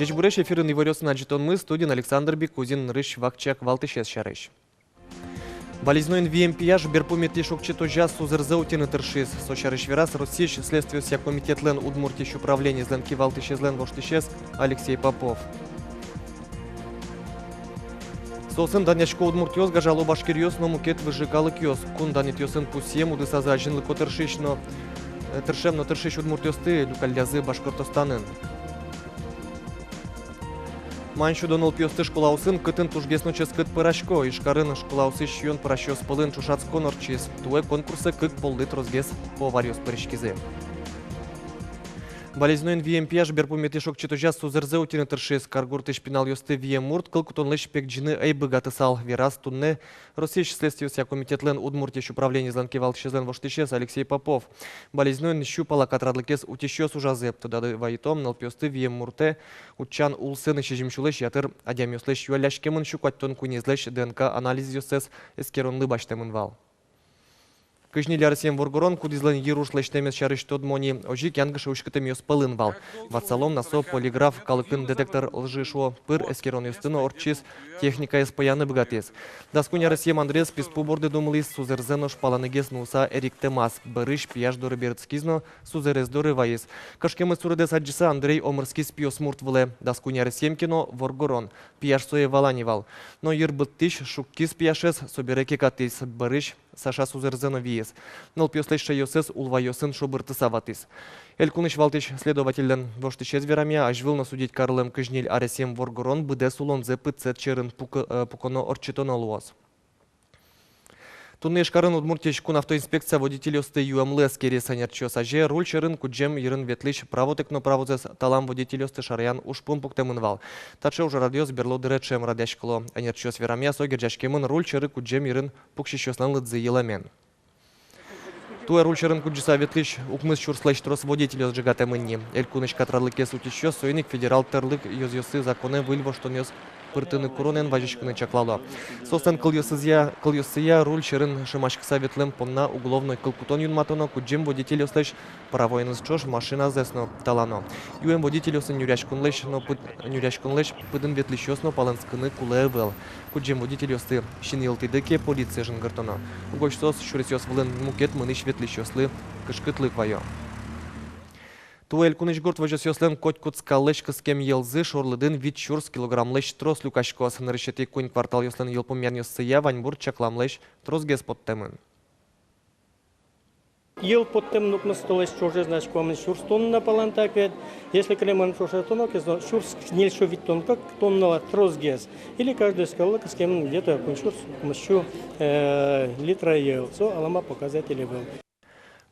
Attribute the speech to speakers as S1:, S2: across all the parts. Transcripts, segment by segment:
S1: Жеч буреш эфирын иварёсын аджитон мы, студин Александр Бекузин, рыш вакчак валтышес шарыш. Болезнойн ВМПЯЖ берпумети шокчето жас сузырзаутин интершис. Сочарыш верас Российш следствие ся комитет лен удмуртищ управление зленки валтышес лен воштышес Алексей Попов. Сосын даняшко удмуртиоз гажало башкириос, но мукет выжигалы киос. Кун данитиосын пусем удысаза жинлыко тершиш, но тершиш удмуртиосты люкалязы башкортостанын. Маншу донол пиосты школаусын кытын тужгесно чес кыт пырашко, ишкарын школаусы шьон парашос пылын чушацко норчис. Туэ конкурсы кык полдыт розгес по варьос паришкизе. Болезнойн ВМПЯЖ берпумети шокчето жас сузырзаутин интершис. Каргурты шпинал йосты ВМурт кылкутон лыш пек джины эй быгатысал. Верас тунне Российш следствие ся комитет лен удмуртищ управление зланки валтышезлен воштышес Алексей Попов. Болезнойн щупала катрадлыкес утещес ужазеп. Туда ваитом нал пиосты ВМурте учан улсын ищежимчулыш ятыр адямёслыш юаляшкемын щукаттон кунезлыш ДНК анализ йосес эскеронлы баштемын вал. Кыжнили Арсен Воргорон, кудизлен еруш лештемес шарыш тодмони, ожик янгыш ушкытым йос пылын вал. Ватсалом насо полиграф калыкын детектор лжи шо пыр эскерон йостыно орчис техника эспаяны богатес. Даскуня Арсен Андрес писпуборды думлис сузерзено шпаланыгес нуса Эрик Темас, барыш пияж доры бердскизно сузерез доры ваис. Кашкемы сурыдес аджиса Андрей Омырский спиос муртвыле. Даскуня Арсен кино Воргорон, пияж сое валанивал. Но ербыттыш шуккис пияшес собереки катис, барыш Саша Сузерзено виес. Нол пьослеща йосес улва йосын шобырты саватис. Элькуныш валтыш следовательден воштышез верамия ажвыл судить Карлем Кыжниль Аресем Воргорон быдес улонзе пыцет черын пуконо орчитоно луос. Туннеш карын удмуртищ кун автоинспекция водитель осты юамлес кересанерчос аже руль черын куджем ерын ветлиш правотекно правозес талам водитель осты шарян ушпун пуктемынвал. Таче уже радиос берло дыречем радяшкало анерчос верамия согерджашкемын руль черы куджем ерын пукшищослан лыдзы еламен. Туэ руль черын куджиса ветлиш укмыс чурслэш трос водитель сжигатемынни. Элькуныш катрадлыкес утищос сойник федерал терлык йозьосы законы выльво что нес пыртыны куронен важишкыны чаклало. Состан кыльосыя руль черын шымашкса ветлем помна уголовной кылкутон юнматоно куджем водитель ослэш паровойныз чош машина зесно талано. Юэм водитель осын нюряшкунлэш пыдын ветлищосно паланскыны кулэвел. Куджем водитель осты шинилтыдыке полиция жынгыртоно. Угочсос шуресёс вылын мукет мыныш ветлищослы кышкытлы квайо. Туэль куныш горд вожесёслен котькут скаллэш кыскем елзы шорлыдын вид чурс килограммлэш трос люкашкос нарышети кунь квартал ёслен елпумян ёссыя ваньбур чакламлэш трос гес подтемын.
S2: Ел подтем нукна столэш чорже знач куамын шурс тонна палантаквет. Если креман шурша тонок, шурс нельшо вид тонка тоннала трос гес. Или каждая скалла кыскем где-то кунь шурс мощу литра ел. Со алама показатели был.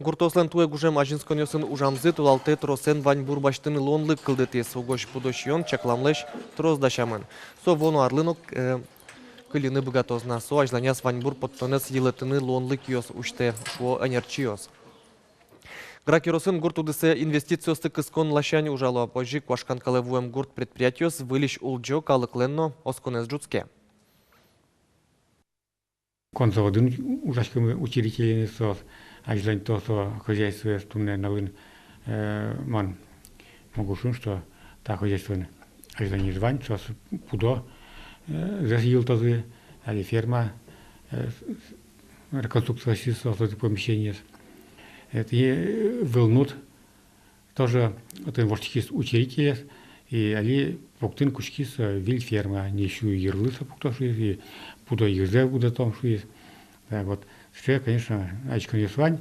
S1: Гуртослен туэ гужем ажинскон ёсын ужамзы тулалты тросен ваньбур баштыны лонлык кылдытес. Угош пудощион чакламлэш трос дашамын. Со вону арлынок кылины богатозна. Со ажланяс ваньбур подтонес елетыны лонлык ёс уште шуо энерчиос. Гракеросын гурт удысе инвестициосты кыскон лащань ужало. Позжи квашкан калевуем гурт предприятиос вылиш улджо калыкленно осконез джуцке.
S3: Конзаводын ужашкымы учредителен сос. Ажлань то, что хозяйство стумне налын ман могушун, что та хозяйство ажлань звань, что пудо засил тоже, али ферма реконструкция сосуды помещения. Это волнут тоже это воштики учредители и али поктын кучки с виль ферма, не ищу ярлыса поктоши и пудо езде будет том, что есть. Так вот. Все, конечно, очко не свань.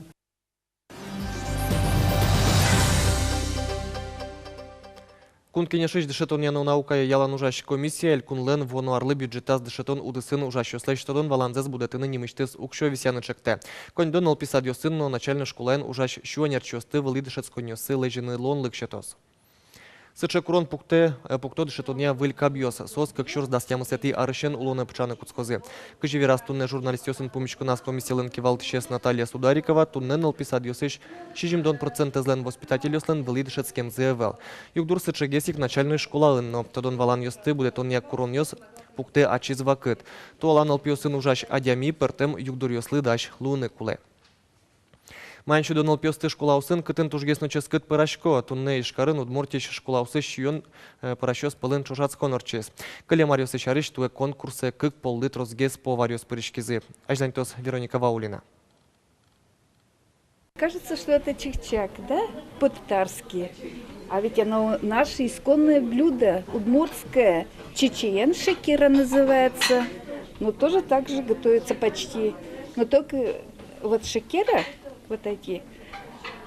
S1: Кун кенешиш дышетон яну наука ялан ужаш комиссия, элькунлен вону арлы бюджетаз дышетон удысын ужаш ёслэш тодон валанзес будетыны немыштыз укшо висяны чекте. Конь дон писад ёсын, но начально школен ужаш щуанер чёсты вылы дышет сконёсы лежины лон лыкшетос. Сыче курон пукто дышетония выль кабьёс, сос как щурс дастямысети арышен улоны пчаны куцкозы. Кыжи верас тунне журналист ёсын помещку нас комиссиялын кивалтышес Наталья Сударикова, тунне нылписад ёсыш 60% злен воспитатель ёслен вылы дышет с кем заявил. Югдур сыче гесик начальной школалын, но тодон валан ёсты будет он як курон ёс пукте ачиз вакыт. То алан алпиосын ужаш адями пертем югдур ёслы даш луны куле. Майнші донал пьосты школаусын кытын тужгесночы скыт пырашко, тунне ишкарын удмуртич школаусы шион пырашос пылын чужац конорчес. Кыле Мариос ишариш туе конкурсы кык полдыт розгес по вариос пырышкизы. Аждантос Вероника Ваулина.
S4: Кажется, что это чехчак, да? По-татарски. А ведь оно наше исконное блюдо, удмуртское. Чечен шекера называется. Но тоже так же готовится почти. Но только вот шекера, вот эти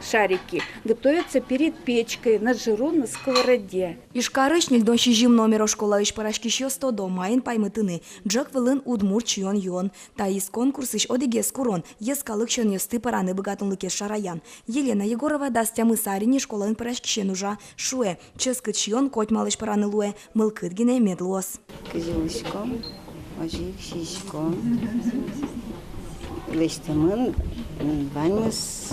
S4: шарики, готовятся перед печкой на жиру на сковороде.
S5: Ишкарыш нельдон шижим номеро школа иш парашкишё 100 до майын паймытыны. Джак вылын удмурт чьон йон. Та из конкурс иш одегес курон. Ескалык шон ёсты параны богатынлыке шараян. Елена Егорова дастя мысарине школын парашкишен ужа. Шуэ. Ческыт чьон коть малыш параны луэ. Мылкыт гине медлос.
S6: Кызылышко, ожик шишко. Лестемын ваньмыз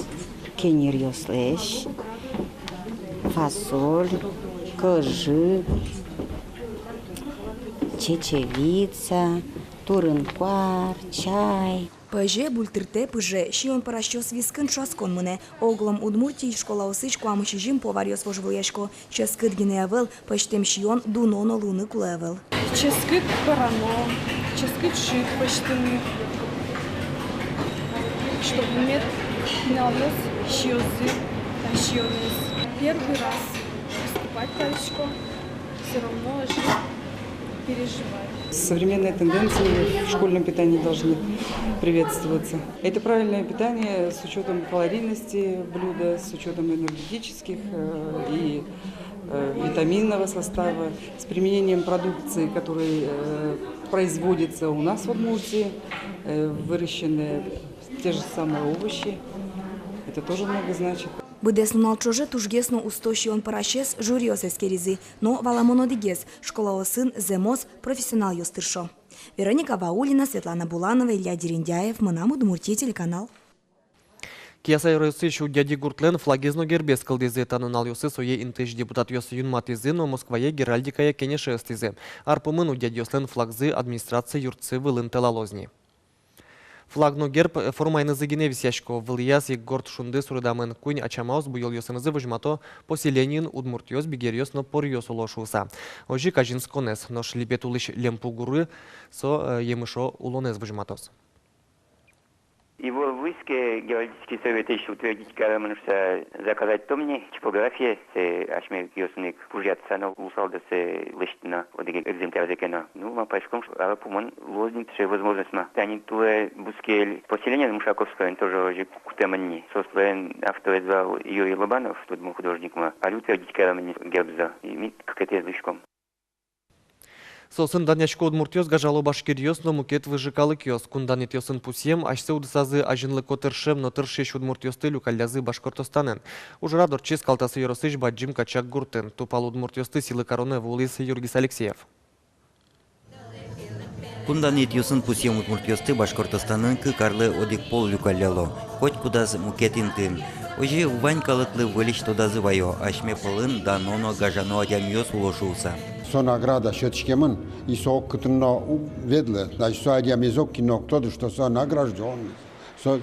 S6: кенер ёслеш, фасоль, кожи, чечевица, турынкуар, чай.
S5: Пэже бультырте пыже, шион парашчос вискын шаскон мыне. Оглом удмуртий школа усыч куамы шижим поварьос вожвылешко. Ческыт гинеавел, пэштем шион дуноно луны кулевел.
S7: Ческыт парано, ческыт шик пэштыны. Чтобы иметь навоз, щёзы, щёныз. Первый раз выступать парочку, все равно же переживаю.
S8: Современные тенденции в школьном питании должны приветствоваться. Это правильное питание с учетом калорийности блюда, с учетом энергетических и витаминного состава, с применением продукции, которая производится у нас в Удмуртии, выращенные те же самые овощи. Это тоже много значит.
S5: Быдесно налчоже тужгесно устощи он парашес журиос эскеризы, но валамонодигес, школа сын земос профессионал ёстыршо. Вероника Ваулина, Светлана Буланова, Илья Дерендяев, Манам Удмуртия, телеканал.
S1: Киясай ройсыш у дяди Гуртлен флагизно гербес кылдызы танынал ёсы сое интыш депутат ёсы юнматызы, но Москвае геральдикая кенеше ыстызы. Арпумын у дяди ёслен флагзы администрация юртсы вылын телалозни. Флагно герб формайны зыгине висяшко вылияс и горд шунды сурыдамын кунь ачамаус буйол ёсынызы выжмато поселенин удмуртиёс бигерьёс но порьёс улошуса. Ожи кажин сконес, но шлипет улыш лемпугуры со емышо улонез выжматос.
S9: Его выске геологический совет еще утвердить карамануша заказать томни типографии се ашмер киосник пужатся на усалда се лыштина одеге экземпляр закена. Ну, вам пашком, а пуман лозник ще возможность ма. Тани туе бускель поселение Мушаковское тоже уже кутемани. Сослен автоэзвал Юрий Лобанов, тут был художник ма. А утвердить карамани гербза. И ми какая-то лышком.
S1: Сосын данячко удмуртиёс гажало башкирьёс, но мукет выжикалы киос. Кунданит ёсын пусьем, ашсе удысазы ажинлы котыршем, но тыршеш удмуртиёсты люкалязы Башкортостанен. Ужрадор чест калтасы ёросыш баджим качак гуртен. Тупал удмуртиёсты силы короны вулыс Юргис Алексеев.
S10: Кунданит ёсын пусьем удмуртиёсты Башкортостанен карлы одик пол люкаляло. Хоть кудаз мукетин тын. Ожи ванькалыклы вылиш тодазы вайо, ашме полын даноно гажано адямиёс улошулса.
S11: Со награда шетчкемын и со кытынно ведле, значит, со адямизок кино кто-то, что со награжден. Со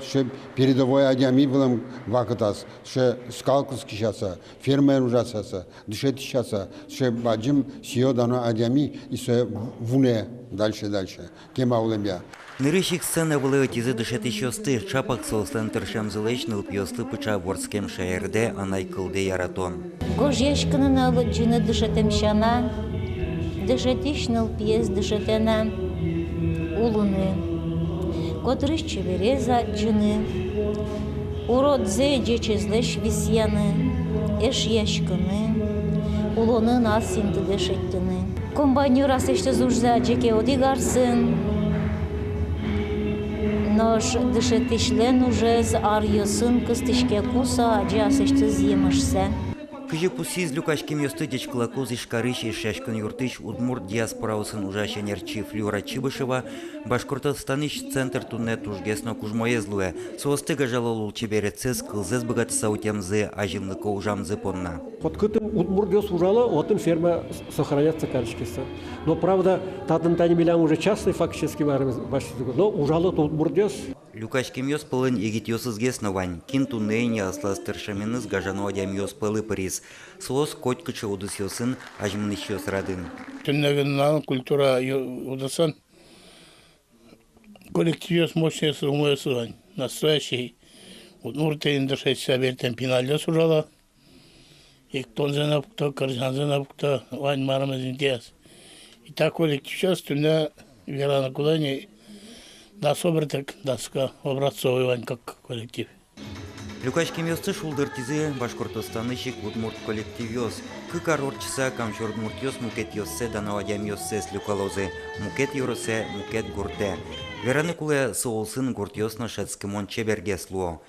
S11: передовой адями былым вакытас, ше скалкус кишаса, фермер ужасаса, дышет кишаса, ше баджим сио дано адями и со вуне дальше. Кема улемя.
S10: Нырыщик сцена были тизы дышет еще сты, чапак сослен тершем зелечныл пьёсты пыча ворскем шаерде, анай кылде яратон.
S12: Гожешканы алыджины дышетем щана, дышетишныл пьес дышетена улуны. Котрыш чевереза джины, уродзе джечезлеш висьяны, эш яшканы, улоны насинты дышеттыны. Комбайнюра сеште зужза джеке одигарсын, Нож дышетишлен уже з арьосын кыстышке куса, аджа сеште зъемышсе.
S10: Кыжы пуси злюкашкем ёсты дечклакуз ишкарыш и шашкан юртыш удмурт диаспораусын ужашенерчи Флюра Чибышева Башкортостаныш центр тунне тужгесно кужмоезлуе. Соосты гажалолул чеберецез кылзез богаты саутемзы ажинлыко ужамзы понна.
S2: Подкытым удмурт диос ужала, отын ферма сохранятся карточкиса. Но правда, татын тани милям уже частный фактически варим башкирский, но ужала удмурт диос.
S10: Люкашкем йос пылын егит йосызгес новань. Кин туннейне асластыршаменыз гажану адям йос пылы пырис. Слос котькычы удыс йосын ажмыныш йос радын.
S13: Тюннегеннан культура удасан. Коллектив йос мощный умой сывань. Настоящий. Удмуртия индышать сабертен пиналья сужала. И кто занапукта, каржан занапукта, вань марамазин диас. И так коллектив сейчас тюнна вера на кудане. Да, собратек, даска, образцовый вань как коллектив.
S10: Люкашкем йосты шулдыртизе Башкортостанышик удмурт коллектив йос. Кыкар орчыса камчор удмурт йос мукет йоссе данау адям йоссе с люкалозе. Мукет юросе, мукет гурте. Вераны куле соолсын гурт йосна шацкимон чебергес луо.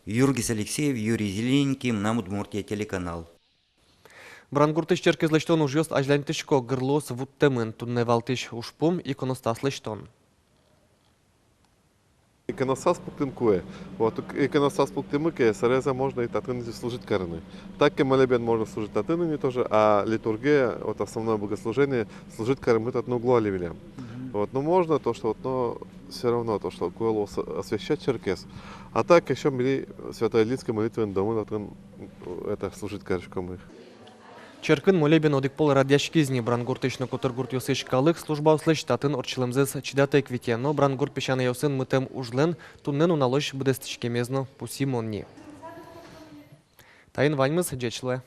S10: Юргис Алексеев, Юрий Зелененький, нам Удмуртия телеканал.
S1: Брангуртыш черкез лештон уж йост ажлянтышко гырлос вуттемын тунне валтыш ушпум иконостас лештон.
S14: Иконостас пуктынкуе. Вот иконостас пуктымыке сареза можно и татыны служить карны. Так и молебен можно служить татынами тоже, а литургия, вот основное богослужение, служить карны от угла левелям. Вот, но можно то, что вот, но все равно то, что голос освящать черкес. А так еще мили свято-эллинской молитвенный дом, это служить карышком их.
S1: Черкын молебен одик пол радяшкизни брангуртышны котыргурт йосыш калык служба услыш татын орчылымзыз чидатay квите, но брангурт пешаны йосын мытем ужлен туннен уналыш бдестичкемезно пусимонни. Тайын ваньмыз жечлы.